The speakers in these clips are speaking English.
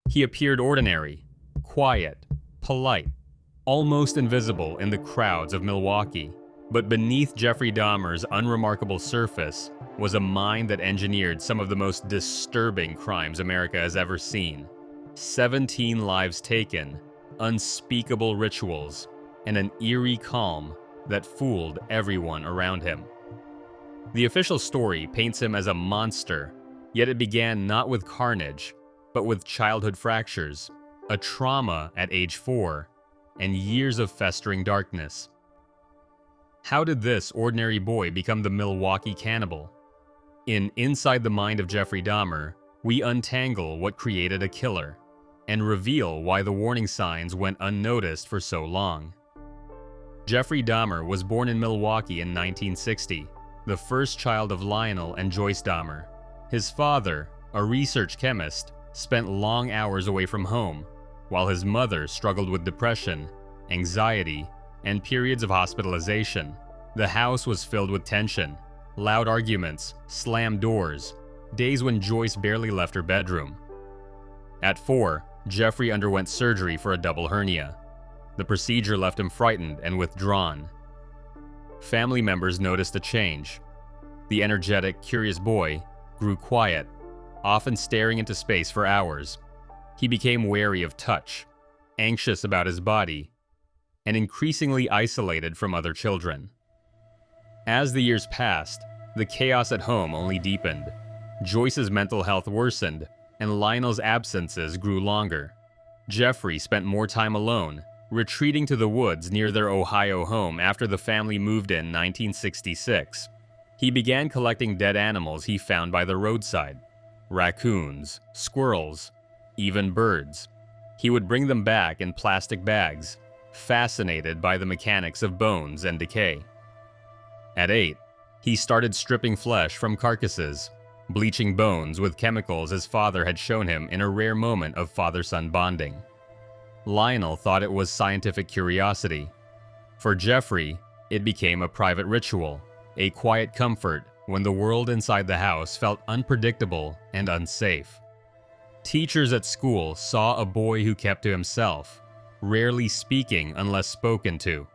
He appeared ordinary, quiet, polite, almost invisible in the crowds of Milwaukee. But beneath Jeffrey Dahmer's unremarkable surface was a mind that engineered some of the most disturbing crimes America has ever seen. 17 lives taken, unspeakable rituals, and an eerie calm that fooled everyone around him. The official story paints him as a monster, yet it began not with carnage, but with childhood fractures, a trauma at age 4, and years of festering darkness. How did this ordinary boy become the Milwaukee Cannibal? In Inside the Mind of Jeffrey Dahmer, we untangle what created a killer, and reveal why the warning signs went unnoticed for so long. Jeffrey Dahmer was born in Milwaukee in 1960, the first child of Lionel and Joyce Dahmer. His father, a research chemist, spent long hours away from home, while his mother struggled with depression, anxiety, and periods of hospitalization. The house was filled with tension, loud arguments, slammed doors, days when Joyce barely left her bedroom. At 4, Jeffrey underwent surgery for a double hernia. The procedure left him frightened and withdrawn. Family members noticed a change. The energetic, curious boy grew quiet, often staring into space for hours. He became wary of touch, anxious about his body, and increasingly isolated from other children. As the years passed, the chaos at home only deepened. Joyce's mental health worsened, and Lionel's absences grew longer. Jeffrey spent more time alone, retreating to the woods near their Ohio home after the family moved in 1966. He began collecting dead animals he found by the roadside: raccoons, squirrels, even birds. He would bring them back in plastic bags, fascinated by the mechanics of bones and decay. At 8, he started stripping flesh from carcasses, bleaching bones with chemicals his father had shown him in a rare moment of father-son bonding. Lionel thought it was scientific curiosity. For Jeffrey, it became a private ritual, a quiet comfort when the world inside the house felt unpredictable and unsafe. Teachers at school saw a boy who kept to himself, rarely speaking unless spoken to.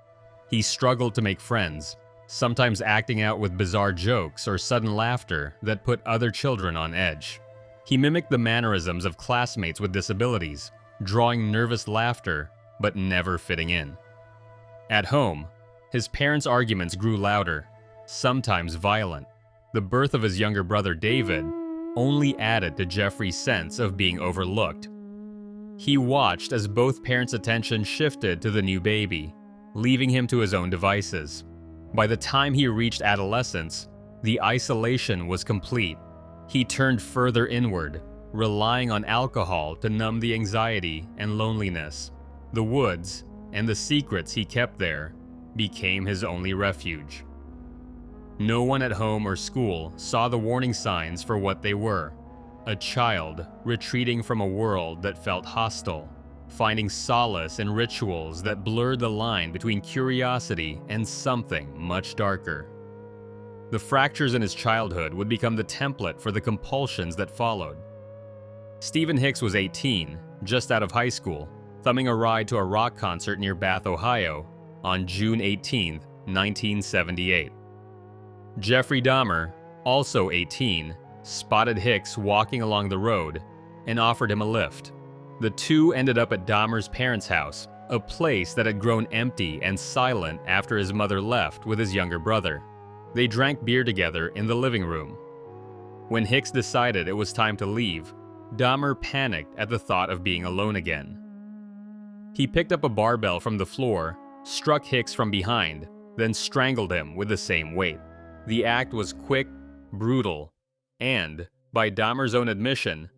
He struggled to make friends, sometimes acting out with bizarre jokes or sudden laughter that put other children on edge. He mimicked the mannerisms of classmates with disabilities, drawing nervous laughter but never fitting in. At home, his parents' arguments grew louder, sometimes violent. The birth of his younger brother David only added to Jeffrey's sense of being overlooked. He watched as both parents' attention shifted to the new baby, leaving him to his own devices. By the time he reached adolescence, the isolation was complete. He turned further inward, relying on alcohol to numb the anxiety and loneliness. The woods, and the secrets he kept there, became his only refuge. No one at home or school saw the warning signs for what they were: a child retreating from a world that felt hostile, finding solace in rituals that blurred the line between curiosity and something much darker. The fractures in his childhood would become the template for the compulsions that followed. Stephen Hicks was 18, just out of high school, thumbing a ride to a rock concert near Bath, Ohio, on June 18, 1978. Jeffrey Dahmer, also 18, spotted Hicks walking along the road and offered him a lift. The two ended up at Dahmer's parents' house, a place that had grown empty and silent after his mother left with his younger brother. They drank beer together in the living room. When Hicks decided it was time to leave, Dahmer panicked at the thought of being alone again. He picked up a barbell from the floor, struck Hicks from behind, then strangled him with the same weight. The act was quick, brutal, and, by Dahmer's own admission,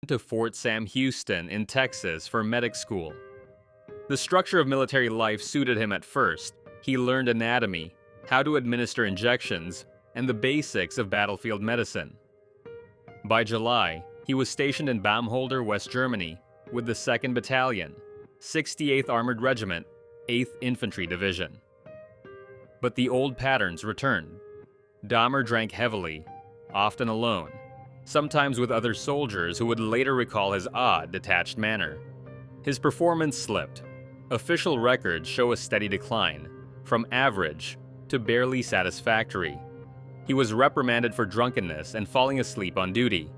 to Fort Sam Houston in Texas for medic school. The structure of military life suited him at first. He learned anatomy, how to administer injections, and the basics of battlefield medicine. By July, he was stationed in Baumholder, West Germany, with the 2nd Battalion, 68th Armored Regiment, 8th Infantry Division. But the old patterns returned. Dahmer drank heavily, often alone, sometimes with other soldiers who would later recall his odd, detached manner. His performance slipped. Official records show a steady decline, from average to barely satisfactory. He was reprimanded for drunkenness and falling asleep on duty.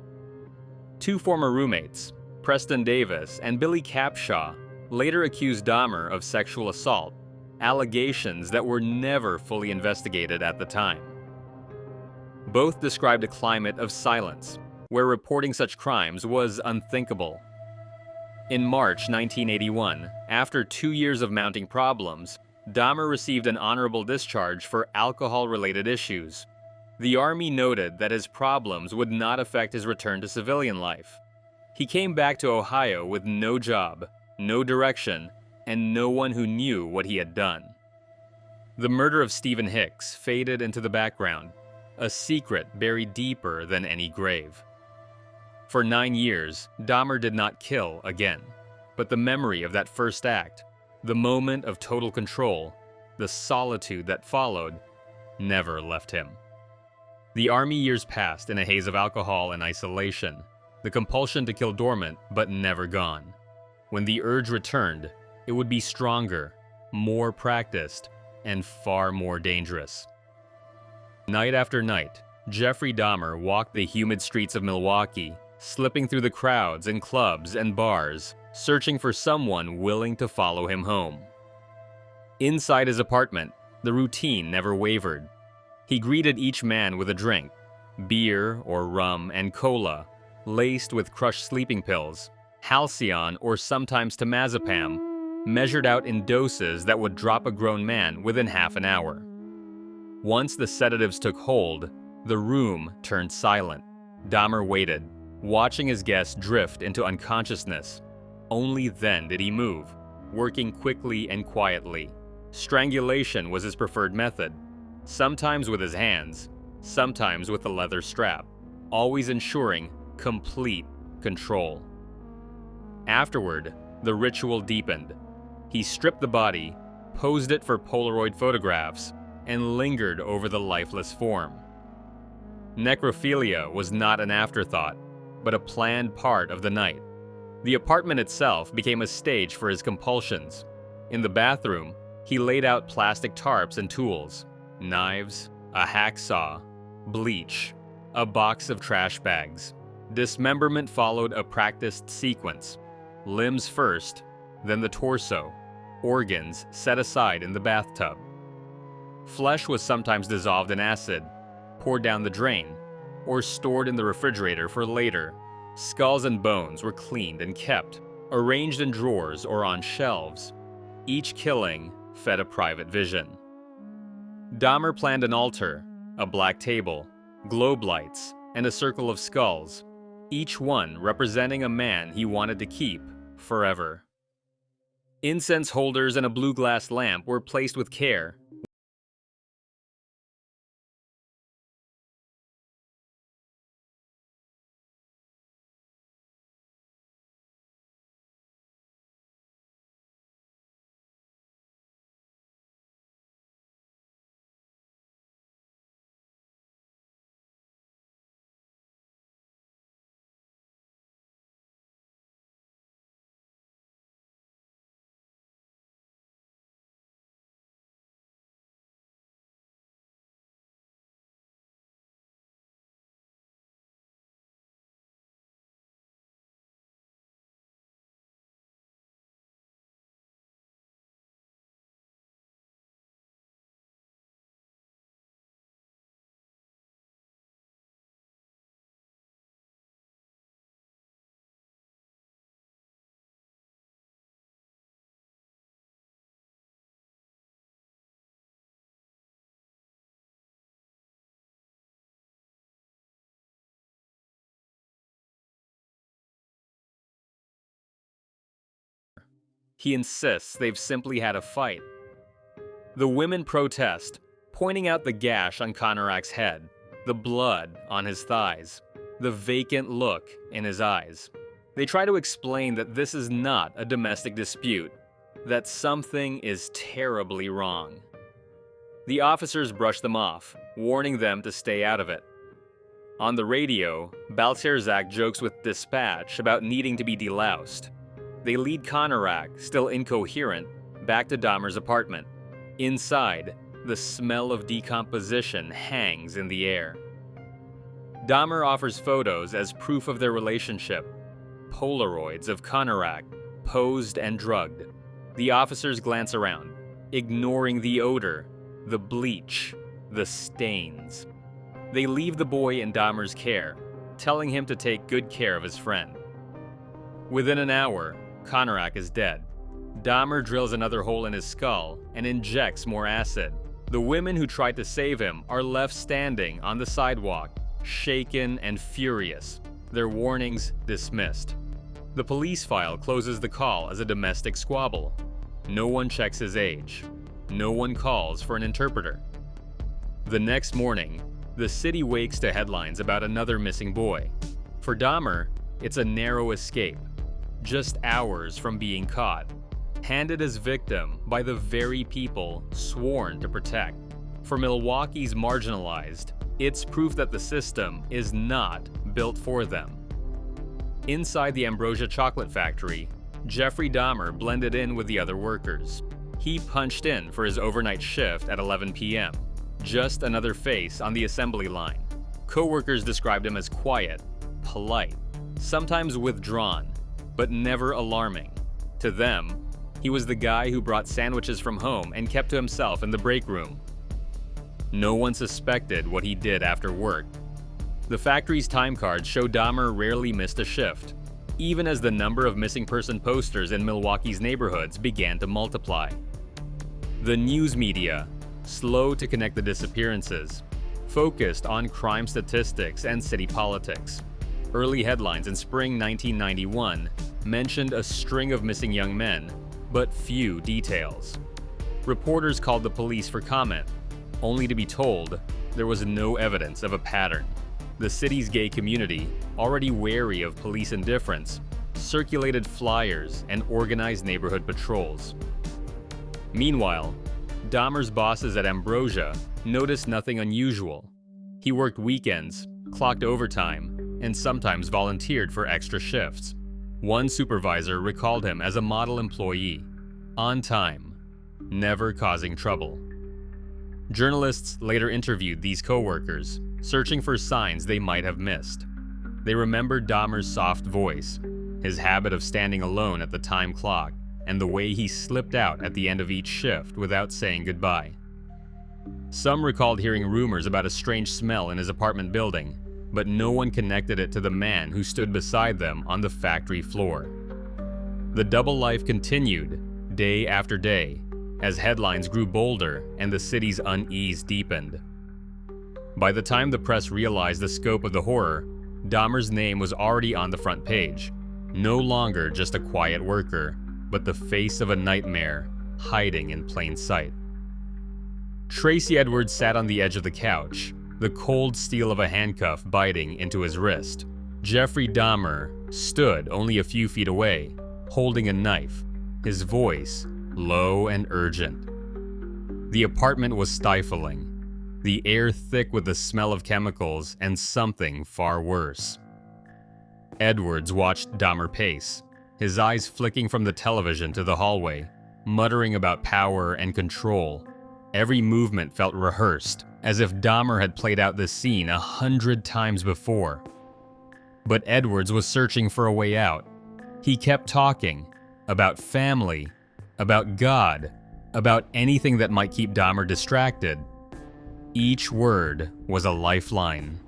2 former roommates, Preston Davis and Billy Capshaw, later accused Dahmer of sexual assault, allegations that were never fully investigated at the time. Both described a climate of silence, where reporting such crimes was unthinkable. In March 1981, after 2 years of mounting problems, Dahmer received an honorable discharge for alcohol-related issues. The Army noted that his problems would not affect his return to civilian life. He came back to Ohio with no job, no direction, and no one who knew what he had done. The murder of Stephen Hicks faded into the background, a secret buried deeper than any grave. For 9 years, Dahmer did not kill again, but the memory of that first act, the moment of total control, the solitude that followed, never left him. The Army years passed in a haze of alcohol and isolation, the compulsion to kill dormant but never gone. When the urge returned, it would be stronger, more practiced, and far more dangerous. Night after night, Jeffrey Dahmer walked the humid streets of Milwaukee, slipping through the crowds in clubs and bars, searching for someone willing to follow him home. Inside his apartment, the routine never wavered. He greeted each man with a drink, beer or rum and cola, laced with crushed sleeping pills, Halcyon or sometimes temazepam, measured out in doses that would drop a grown man within half an hour. Once the sedatives took hold, the room turned silent. Dahmer waited, watching his guests drift into unconsciousness. Only then did he move, working quickly and quietly. Strangulation was his preferred method, sometimes with his hands, sometimes with a leather strap, always ensuring complete control. Afterward, the ritual deepened. He stripped the body, posed it for Polaroid photographs, and lingered over the lifeless form. Necrophilia was not an afterthought, but a planned part of the night. The apartment itself became a stage for his compulsions. In the bathroom, he laid out plastic tarps and tools, knives, a hacksaw, bleach, a box of trash bags. Dismemberment followed a practiced sequence. Limbs first, then the torso, organs set aside in the bathtub. Flesh was sometimes dissolved in acid, poured down the drain, or stored in the refrigerator for later. Skulls and bones were cleaned and kept, arranged in drawers or on shelves. Each killing fed a private vision. Dahmer planned an altar, a black table, globe lights, and a circle of skulls, each one representing a man he wanted to keep forever. Incense holders and a blue glass lamp were placed with care, He insists they've simply had a fight. The women protest, pointing out the gash on Konarak's head, the blood on his thighs, the vacant look in his eyes. They try to explain that this is not a domestic dispute, that something is terribly wrong. The officers brush them off, warning them to stay out of it. On the radio, Balcerzak jokes with Dispatch about needing to be deloused. They lead Konarak, still incoherent, back to Dahmer's apartment. Inside, the smell of decomposition hangs in the air. Dahmer offers photos as proof of their relationship. Polaroids of Konarak, posed and drugged. The officers glance around, ignoring the odor, the bleach, the stains. They leave the boy in Dahmer's care, telling him to take good care of his friend. Within an hour, Konarak is dead. Dahmer drills another hole in his skull and injects more acid. The women who tried to save him are left standing on the sidewalk, shaken and furious, their warnings dismissed. The police file closes the call as a domestic squabble. No one checks his age. No one calls for an interpreter. The next morning, the city wakes to headlines about another missing boy. For Dahmer, it's a narrow escape, just hours from being caught, handed as victim by the very people sworn to protect. For Milwaukee's marginalized, it's proof that the system is not built for them. Inside the Ambrosia chocolate factory, Jeffrey Dahmer blended in with the other workers. He punched in for his overnight shift at 11 p.m., just another face on the assembly line. Co-workers described him as quiet, polite, sometimes withdrawn, but never alarming. To them, he was the guy who brought sandwiches from home and kept to himself in the break room. No one suspected what he did after work. The factory's time cards show Dahmer rarely missed a shift, even as the number of missing person posters in Milwaukee's neighborhoods began to multiply. The news media, slow to connect the disappearances, focused on crime statistics and city politics. Early headlines in spring 1991 mentioned a string of missing young men, but few details. Reporters called the police for comment, only to be told there was no evidence of a pattern. The city's gay community, already wary of police indifference, circulated flyers and organized neighborhood patrols. Meanwhile, Dahmer's bosses at Ambrosia noticed nothing unusual. He worked weekends, clocked overtime, and sometimes volunteered for extra shifts. One supervisor recalled him as a model employee, on time, never causing trouble. Journalists later interviewed these co-workers, searching for signs they might have missed. They remembered Dahmer's soft voice, his habit of standing alone at the time clock, and the way he slipped out at the end of each shift without saying goodbye. Some recalled hearing rumors about a strange smell in his apartment building, but no one connected it to the man who stood beside them on the factory floor. The double life continued, day after day, as headlines grew bolder and the city's unease deepened. By the time the press realized the scope of the horror, Dahmer's name was already on the front page, no longer just a quiet worker, but the face of a nightmare hiding in plain sight. Tracy Edwards sat on the edge of the couch, the cold steel of a handcuff biting into his wrist. Jeffrey Dahmer stood only a few feet away, holding a knife, his voice low and urgent. The apartment was stifling, the air thick with the smell of chemicals and something far worse. Edwards watched Dahmer pace, his eyes flicking from the television to the hallway, muttering about power and control. Every movement felt rehearsed, as if Dahmer had played out this scene 100 times before. But Edwards was searching for a way out. He kept talking about family, about God, about anything that might keep Dahmer distracted. Each word was a lifeline.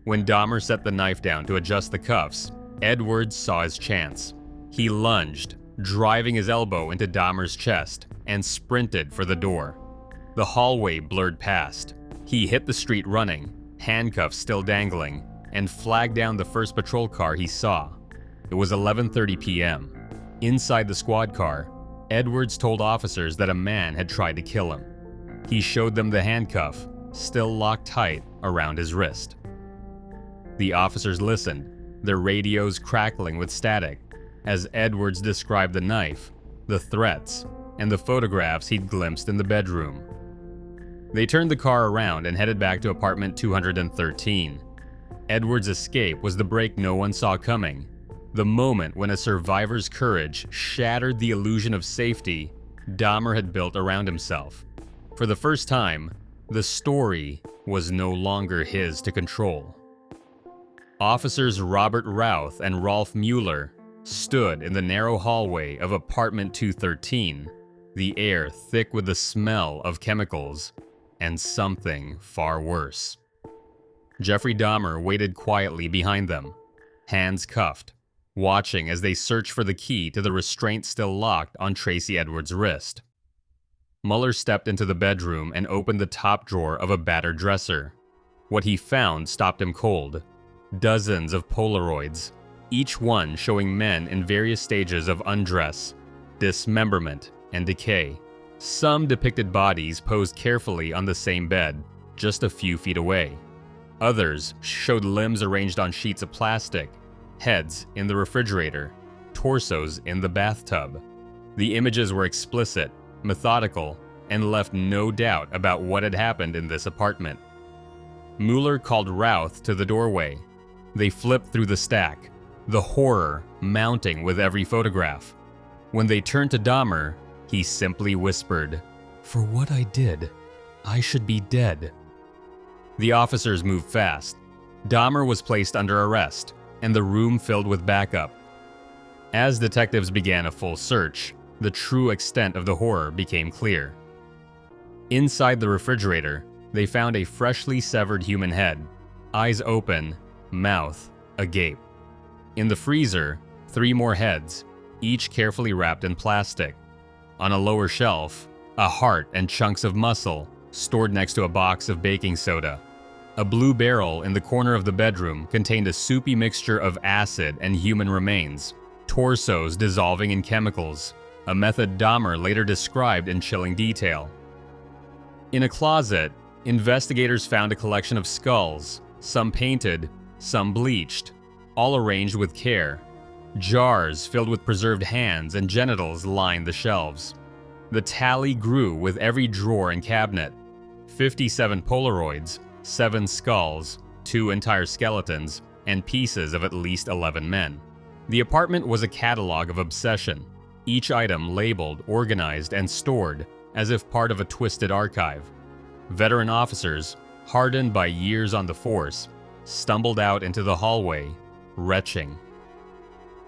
When Dahmer set the knife down to adjust the cuffs, Edwards saw his chance. He lunged, driving his elbow into Dahmer's chest, and sprinted for the door. The hallway blurred past. He hit the street running, handcuffs still dangling, and flagged down the first patrol car he saw. It was 11:30 p.m. Inside the squad car, Edwards told officers that a man had tried to kill him. He showed them the handcuff, still locked tight around his wrist. The officers listened, their radios crackling with static, as Edwards described the knife, the threats, and the photographs he'd glimpsed in the bedroom. They turned the car around and headed back to apartment 213. Edwards' escape was the break no one saw coming, the moment when a survivor's courage shattered the illusion of safety Dahmer had built around himself. For the first time, the story was no longer his to control. Officers Robert Routh and Rolf Mueller stood in the narrow hallway of apartment 213, the air thick with the smell of chemicals and something far worse. Jeffrey Dahmer waited quietly behind them, hands cuffed, watching as they searched for the key to the restraint still locked on Tracy Edwards' wrist. Mueller stepped into the bedroom and opened the top drawer of a battered dresser. What he found stopped him cold. Dozens of Polaroids, each one showing men in various stages of undress, dismemberment, and decay. Some depicted bodies posed carefully on the same bed, just a few feet away. Others showed limbs arranged on sheets of plastic, heads in the refrigerator, torsos in the bathtub. The images were explicit, methodical, and left no doubt about what had happened in this apartment. Mueller called Routh to the doorway. They flipped through the stack, the horror mounting with every photograph. When they turned to Dahmer, he simply whispered, "For what I did, I should be dead." The officers moved fast. Dahmer was placed under arrest, and the room filled with backup. As detectives began a full search, the true extent of the horror became clear. Inside the refrigerator, they found a freshly severed human head, eyes open, mouth agape. In the freezer, 3 more heads, each carefully wrapped in plastic. On a lower shelf, a heart and chunks of muscle stored next to a box of baking soda. A blue barrel in the corner of the bedroom contained a soupy mixture of acid and human remains, torsos dissolving in chemicals, a method Dahmer later described in chilling detail. In a closet, investigators found a collection of skulls, some painted, some bleached, all arranged with care. Jars filled with preserved hands and genitals lined the shelves. The tally grew with every drawer and cabinet. 57 Polaroids, 7 skulls, 2 entire skeletons, and pieces of at least 11 men. The apartment was a catalog of obsession, each item labeled, organized, and stored as if part of a twisted archive. Veteran officers, hardened by years on the force, stumbled out into the hallway, retching.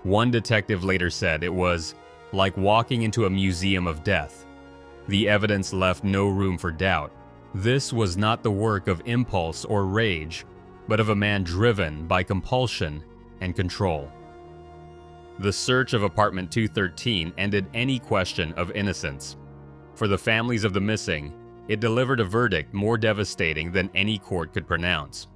One detective later said it was like walking into a museum of death. The evidence left no room for doubt. This was not the work of impulse or rage, but of a man driven by compulsion and control. The search of apartment 213 ended any question of innocence. For the families of the missing, it delivered a verdict more devastating than any court could pronounce.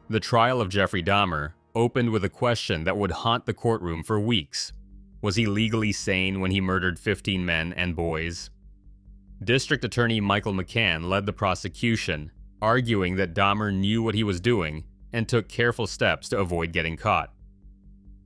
The trial of Jeffrey Dahmer opened with a question that would haunt the courtroom for weeks. Was he legally sane when he murdered 15 men and boys? District Attorney Michael McCann led the prosecution, arguing that Dahmer knew what he was doing and took careful steps to avoid getting caught.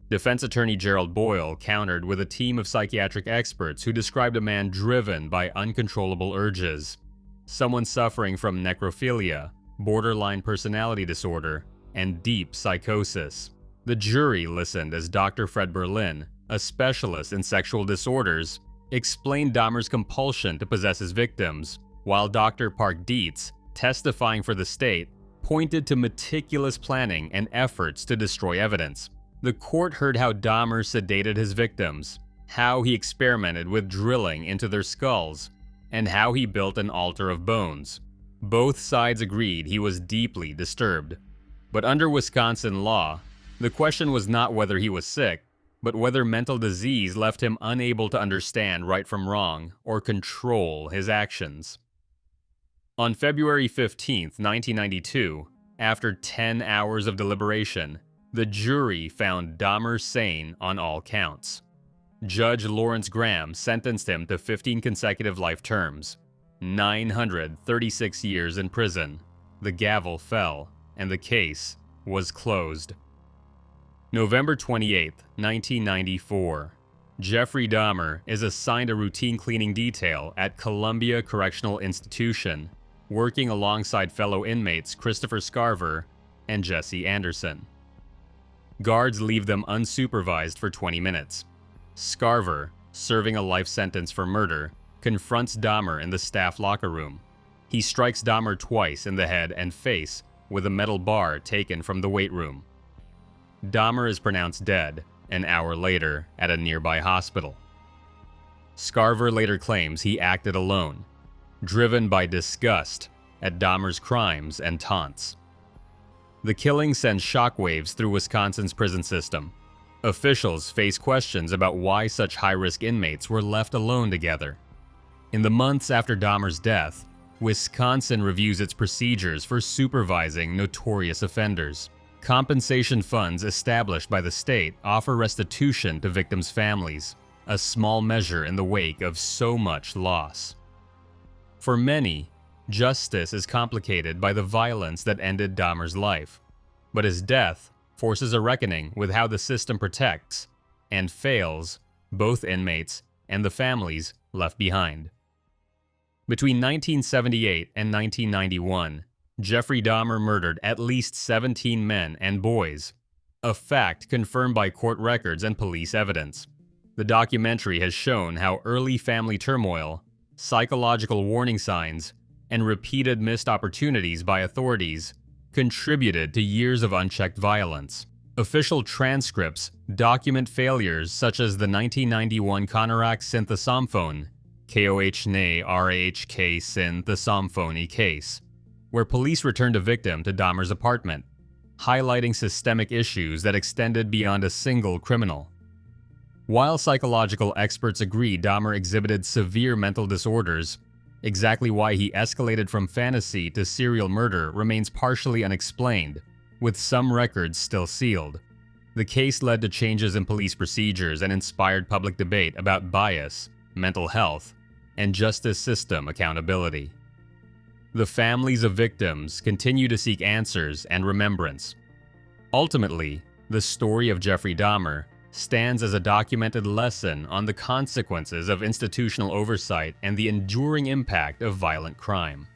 Defense Attorney Gerald Boyle countered with a team of psychiatric experts who described a man driven by uncontrollable urges, someone suffering from necrophilia, borderline personality disorder, and deep psychosis. The jury listened as Dr. Fred Berlin, a specialist in sexual disorders, explained Dahmer's compulsion to possess his victims, while Dr. Park Dietz, testifying for the state, pointed to meticulous planning and efforts to destroy evidence. The court heard how Dahmer sedated his victims, how he experimented with drilling into their skulls, and how he built an altar of bones. Both sides agreed he was deeply disturbed. But under Wisconsin law, the question was not whether he was sick, but whether mental disease left him unable to understand right from wrong or control his actions. On February 15, 1992, after 10 hours of deliberation, the jury found Dahmer sane on all counts. Judge Lawrence Graham sentenced him to 15 consecutive life terms, 936 years in prison. The gavel fell, and the case was closed. November 28, 1994. Jeffrey Dahmer is assigned a routine cleaning detail at Columbia Correctional Institution, working alongside fellow inmates Christopher Scarver and Jesse Anderson. Guards leave them unsupervised for 20 minutes. Scarver, serving a life sentence for murder, confronts Dahmer in the staff locker room. He strikes Dahmer twice in the head and face with a metal bar taken from the weight room. Dahmer is pronounced dead an hour later at a nearby hospital. Scarver later claims he acted alone, driven by disgust at Dahmer's crimes and taunts. The killing sends shockwaves through Wisconsin's prison system. Officials face questions about why such high-risk inmates were left alone together. In the months after Dahmer's death, Wisconsin reviews its procedures for supervising notorious offenders. Compensation funds established by the state offer restitution to victims' families, a small measure in the wake of so much loss. For many, justice is complicated by the violence that ended Dahmer's life, but his death forces a reckoning with how the system protects and fails both inmates and the families left behind. Between 1978 and 1991, Jeffrey Dahmer murdered at least 17 men and boys, a fact confirmed by court records and police evidence. The documentary has shown how early family turmoil, psychological warning signs, and repeated missed opportunities by authorities contributed to years of unchecked violence. Official transcripts document failures such as the 1991 Conorak Synthosamphone, KOH-NA RAHK Synthosamphony case, where police returned a victim to Dahmer's apartment, highlighting systemic issues that extended beyond a single criminal. While psychological experts agree Dahmer exhibited severe mental disorders, exactly why he escalated from fantasy to serial murder remains partially unexplained, with some records still sealed. The case led to changes in police procedures and inspired public debate about bias, mental health, and justice system accountability. The families of victims continue to seek answers and remembrance. Ultimately, the story of Jeffrey Dahmer stands as a documented lesson on the consequences of institutional oversight and the enduring impact of violent crime.